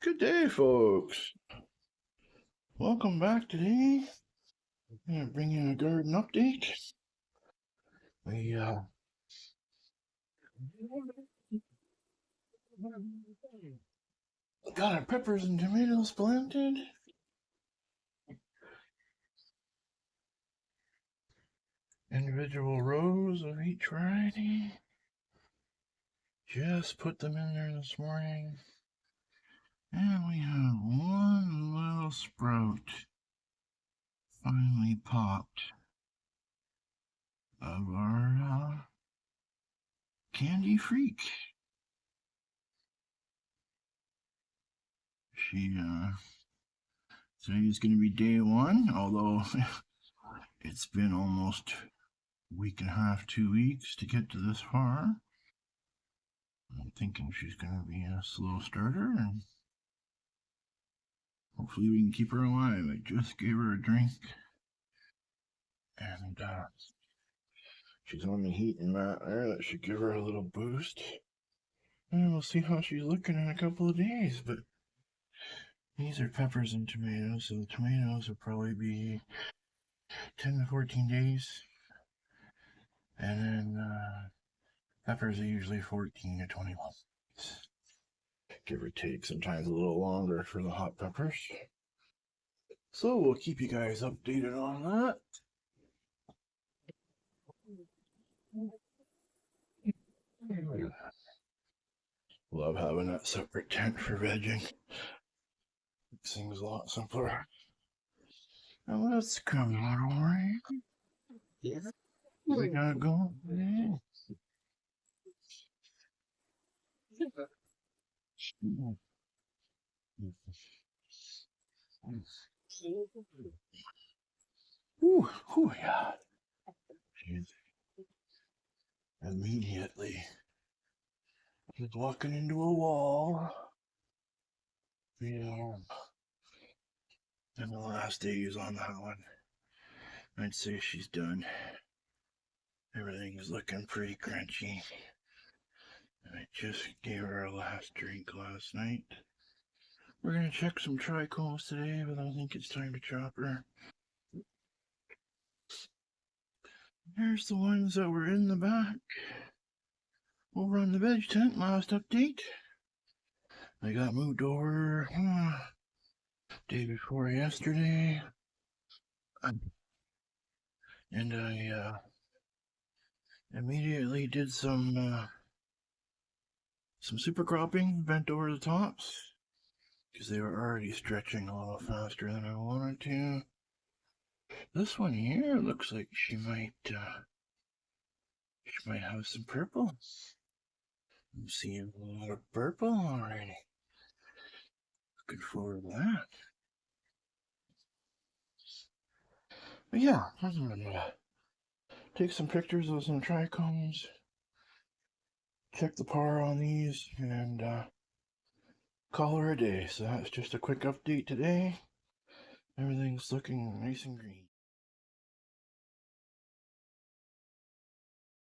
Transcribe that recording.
Good day, folks. Welcome back today. I'm going to bring you a garden update. We got our peppers and tomatoes planted. Individual rows of each variety. Just put them in there this morning. And we have one little sprout finally popped of our candy freak. Today's going to be day one, although it's been almost a week and a half, 2 weeks to get to this far. I'm thinking she's going to be a slow starter, and hopefully we can keep her alive. I just gave her a drink, and she's on the heating mat there. That should give her a little boost. And we'll see how she's looking in a couple of days, but these are peppers and tomatoes, so the tomatoes will probably be 10 to 14 days. And then peppers are usually 14 to 21 days. Give or take, sometimes a little longer for the hot peppers. So we'll keep you guys updated on that. Love having that separate tent for vegging. Makes things a lot simpler. Now let's come on, alright? Yeah. We gotta go. Ooh, yeah. Immediately, she's walking into a wall. Yeah. And the last days on that one, I'd say she's done. Everything is looking pretty crunchy. I just gave her a last drink last night. We're gonna check some trichomes today, but I think it's time to chop her. Here's the ones that were in the back. Over on the veg tent, last update. I got moved over day before yesterday. And I immediately did some super cropping, bent over the tops, because they were already stretching a little faster than I wanted to. This one here looks like she might have some purple. I'm seeing a lot of purple already. Looking forward to that. But yeah, I'm gonna take some pictures of some trichomes, check the par on these, and call her a day. So that's just a quick update today. Everything's looking nice and green.